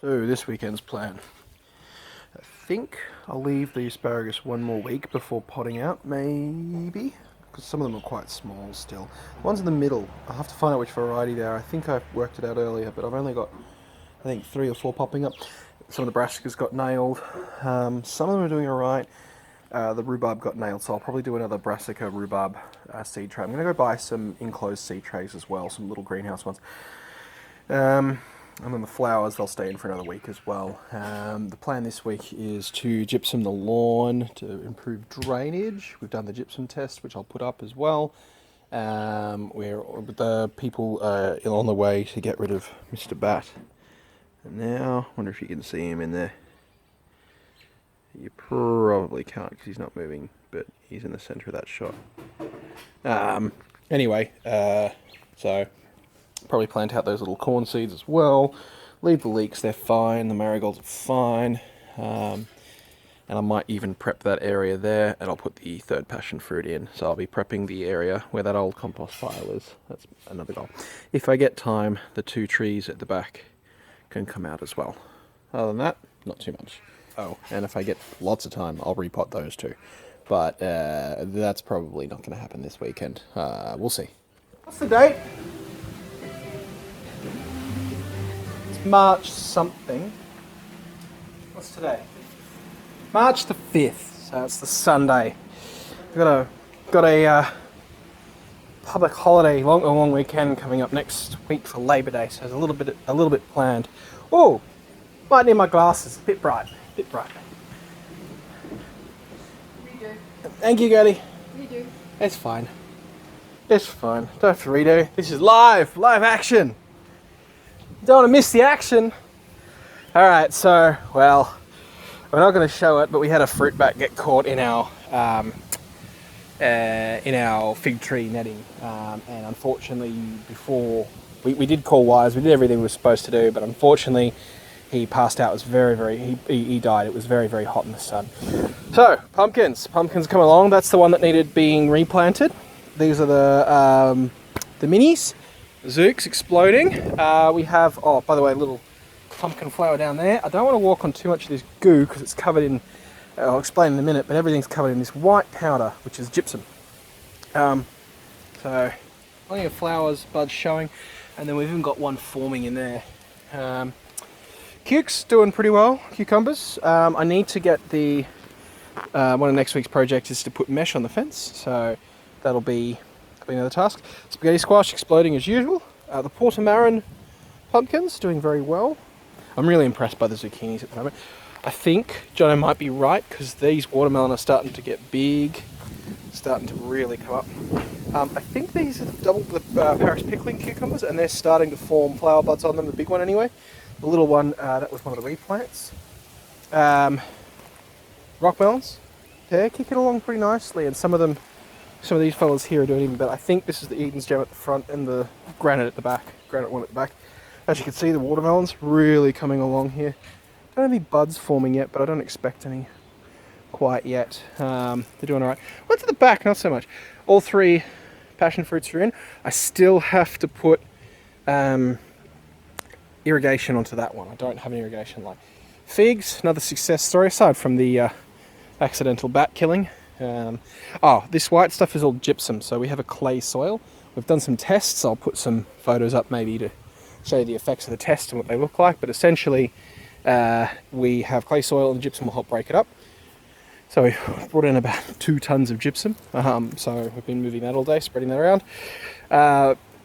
So this weekend's plan. I think I'll leave the asparagus one more week before potting out, maybe, because some of them are quite small still. The ones in the middle, I'll have to find out which variety they are. I think I've worked it out earlier, but I've only got, I think, 3 or 4 popping up. Some of the brassicas got nailed. Some of them are doing alright. The rhubarb got nailed, so I'll probably do another brassica rhubarb seed tray. I'm going to go buy some enclosed seed trays as well, some little greenhouse ones. And then the flowers, they'll stay in for another week as well. The plan this week is to gypsum the lawn to improve drainage. We've done the gypsum test, which I'll put up as well. We're the people on the way to get rid of Mr. Bat. And now, I wonder if you can see him in there. You probably can't because he's not moving, but he's in the centre of that shot. Anyway, so probably plant out those little corn seeds as well. Leave the leeks, they're fine. The marigolds are fine. And I might even prep that area there, and I'll put the third passion fruit in. So I'll be prepping the area where that old compost pile is. That's another goal. If I get time, the 2 trees at the back can come out as well. Other than that, not too much. Oh, and if I get lots of time, I'll repot those too. But that's probably not going to happen this weekend. We'll see. What's the date? March something. What's today? March the 5th. So it's the Sunday. We've got a public holiday, long weekend coming up next week for Labor Day. So there's a little bit planned. Oh, might need my glasses. A bit bright. Redo. Thank you, Gertie. Redo. It's fine. It's fine. Don't have to redo. This is live action. Don't want to miss the action. Alright, so, well, we're not going to show it, but we had a fruit bat get caught in our fig tree netting. And unfortunately, before we did call wires, we did everything we were supposed to do, but unfortunately, he passed out. It was he died. It was very, very hot in the sun. So, pumpkins come along. That's the one that needed being replanted. These are the minis. Zooks exploding. We have, oh, by the way, a little pumpkin flower down there. I don't want to walk on too much of this goo because it's covered in, I'll explain in a minute, but everything's covered in this white powder, which is gypsum. So, plenty of flowers, buds showing, and then we've even got one forming in there. Cucs doing pretty well, cucumbers. I need to get the, one of next week's projects is to put mesh on the fence, so that'll be another task. Spaghetti squash exploding as usual. The Portomarin pumpkins doing very well. I'm really impressed by the zucchinis at the moment. I think Jono might be right because these watermelon are starting to get big, starting to really come up. I think these are the Paris pickling cucumbers, and they're starting to form flower buds on them, the big one anyway. The little one, that was one of the replants. Rock melons, they're kicking along pretty nicely, and some of these fellas here are doing even better. I think this is the Eden's Gem at the front and the granite at the back, granite one at the back. As you can see, the watermelons really coming along here. Don't have any buds forming yet, but I don't expect any quite yet. They're doing all right. One's at the back, not so much. All 3 passion fruits are in. I still have to put irrigation onto that one. I don't have an irrigation line. Figs, another success story aside from the accidental bat killing. This white stuff is all gypsum, so we have a clay soil. We've done some tests. I'll put some photos up maybe to show you the effects of the test and what they look like, but essentially we have clay soil and gypsum will help break it up. So we brought in about 2 tons of gypsum, so we've been moving that all day, spreading that around.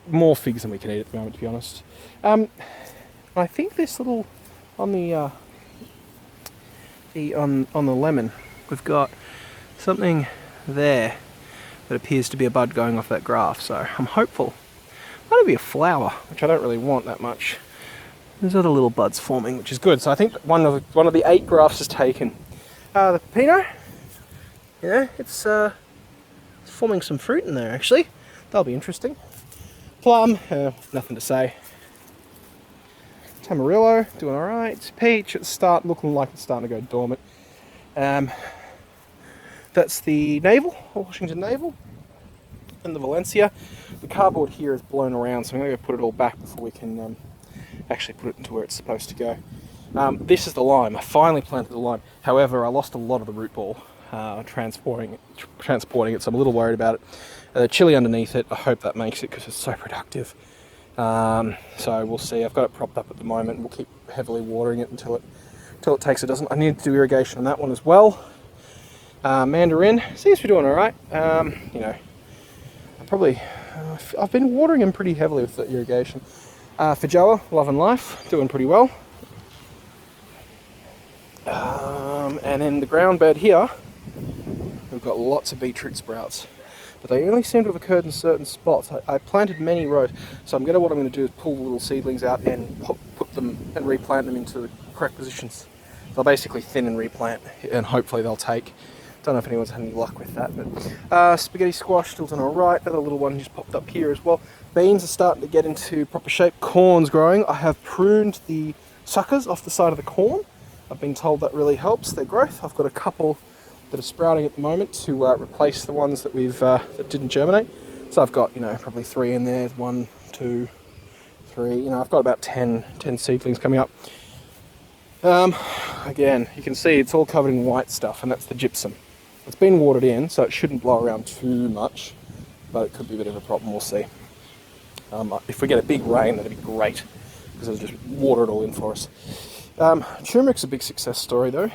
More figs than we can eat at the moment, to be honest. I think this little, on the lemon, we've got something there that appears to be a bud going off that graph, so I'm hopeful. Might be a flower, which I don't really want that much. There's other little buds forming, which is good. So I think one of the 8 grafts is taken. The pepino, yeah, it's forming some fruit in there actually. That'll be interesting. Plum, nothing to say. Tamarillo, doing all right. Peach, it's looking like it's starting to go dormant. That's the Navel, Washington Navel, and the Valencia. The cardboard here is blown around, so I'm going to go put it all back before we can actually put it into where it's supposed to go. This is the lime. I finally planted the lime. However, I lost a lot of the root ball transporting it, so I'm a little worried about it. The chili underneath it, I hope that makes it because it's so productive. So we'll see. I've got it propped up at the moment. We'll keep heavily watering it until it takes a dozen. I need to do irrigation on that one as well. Mandarin seems to be doing all right. I've been watering them pretty heavily with the irrigation. Feijoa, Love and Life, doing pretty well. And in the ground bed here, we've got lots of beetroot sprouts, but they only seem to have occurred in certain spots. I planted many rows, so what I'm going to do is pull the little seedlings out and put them and replant them into the correct positions. They'll basically thin and replant, and hopefully they'll take. Don't know if anyone's had any luck with that, but spaghetti squash still done all right. Another little one just popped up here as well. Beans are starting to get into proper shape. Corn's growing. I have pruned the suckers off the side of the corn. I've been told that really helps their growth. I've got a couple that are sprouting at the moment to replace the ones that that didn't germinate. So I've got probably 3 in there. 1, 2, 3. I've got about 10 seedlings coming up. Again, you can see it's all covered in white stuff, and that's the gypsum. It's been watered in, so it shouldn't blow around too much, but it could be a bit of a problem. We'll see. If we get a big rain, that'd be great, because it'll just water it all in for us. Turmeric's a big success story, though.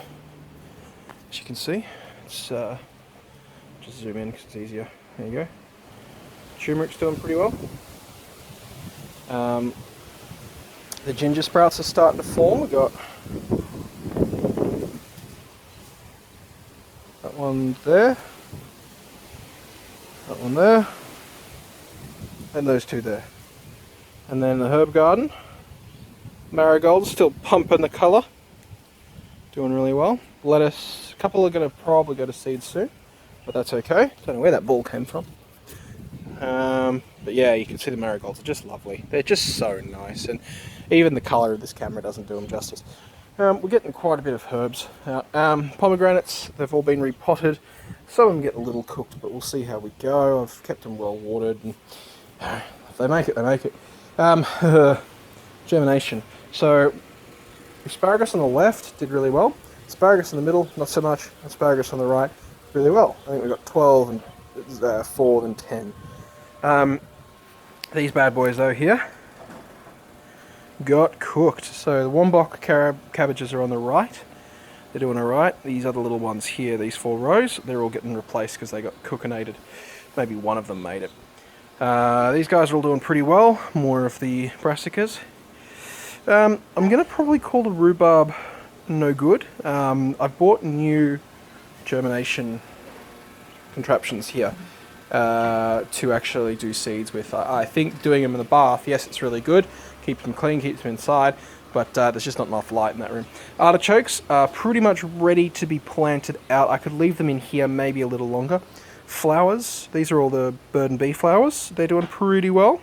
As you can see, it's just zoom in because it's easier. There you go. Turmeric's doing pretty well. The ginger sprouts are starting to form. We've got that one there, that one there, and those 2 there. And then the herb garden, marigolds still pumping the colour, doing really well. Lettuce, a couple are going to probably go to seed soon, but that's okay. Don't know where that ball came from. But yeah, you can see the marigolds are just lovely. They're just so nice, and even the colour of this camera doesn't do them justice. We're getting quite a bit of herbs out. Pomegranates, they've all been repotted. Some of them get a little cooked, but we'll see how we go. I've kept them well watered, and if they make it, they make it. Germination. So asparagus on the left did really well. Asparagus in the middle, not so much. Asparagus on the right, really well. I think we got 12 and 4 and 10. These bad boys though here got cooked. So the Wombok cabbages are on the right. They're doing alright. These other little ones here, these 4 rows, they're all getting replaced because they got cookinated. Maybe one of them made it. These guys are all doing pretty well. More of the brassicas. I'm going to probably call the rhubarb no good. I've bought new germination contraptions here to actually do seeds with. I think doing them in the bath, yes, it's really good. Keeps them clean, keeps them inside, but there's just not enough light in that room. Artichokes are pretty much ready to be planted out. I could leave them in here maybe a little longer. Flowers, these are all the bird and bee flowers. They're doing pretty well.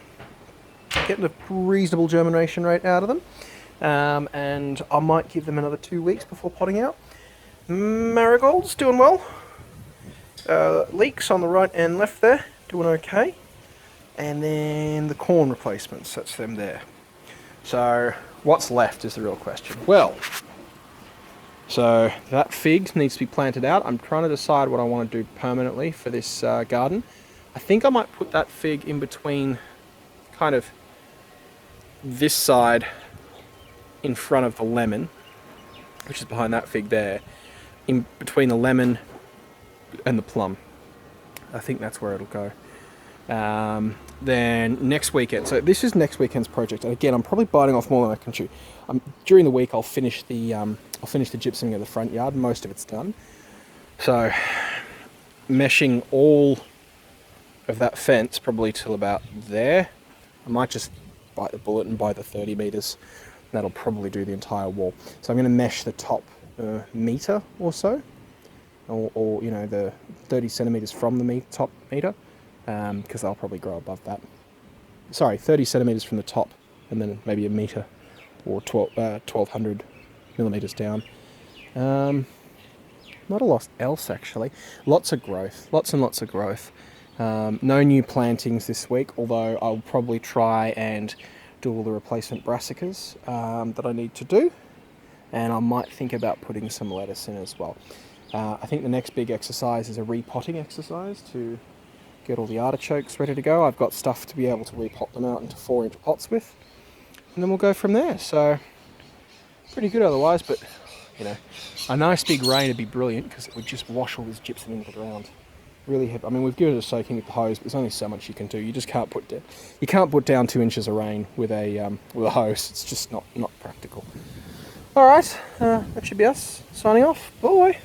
Getting a reasonable germination rate out of them. And I might give them another 2 weeks before potting out. Marigolds doing well. Leeks on the right and left there, doing okay. And then the corn replacements, that's them there. So what's left is the real question. Well, so that fig needs to be planted out. I'm trying to decide what I want to do permanently for this garden. I think I might put that fig in between kind of this side in front of the lemon, which is behind that fig there, in between the lemon and the plum. I think that's where it'll go. Then next weekend, so this is next weekend's project, and again I'm probably biting off more than I can chew. During the week I'll finish the gypsuming of the front yard. Most of it's done, so meshing all of that fence probably till about there. I might just bite the bullet and buy the 30 meters. That'll probably do the entire wall. So I'm going to mesh the top meter or so, or the 30 centimeters from the top meter, because they'll probably grow above that. Sorry, 30 centimeters from the top, and then maybe a meter or 1200 millimeters down. Not a lot else actually. Lots of growth, lots and lots of growth. No new plantings this week, although I'll probably try and do all the replacement brassicas that I need to do. and I might think about putting some lettuce in as well. I think the next big exercise is a repotting exercise to get all the artichokes ready to go. I've got stuff to be able to repot them out into 4-inch pots with, and then we'll go from there. So pretty good otherwise, but you know, a nice big rain would be brilliant because it would just wash all this gypsum into the ground. Really heavy. I mean, we've given it a soaking with the hose, but there's only so much you can do. You just can't put down 2 inches of rain with a hose. It's just not practical. All right, that should be us signing off. Bye.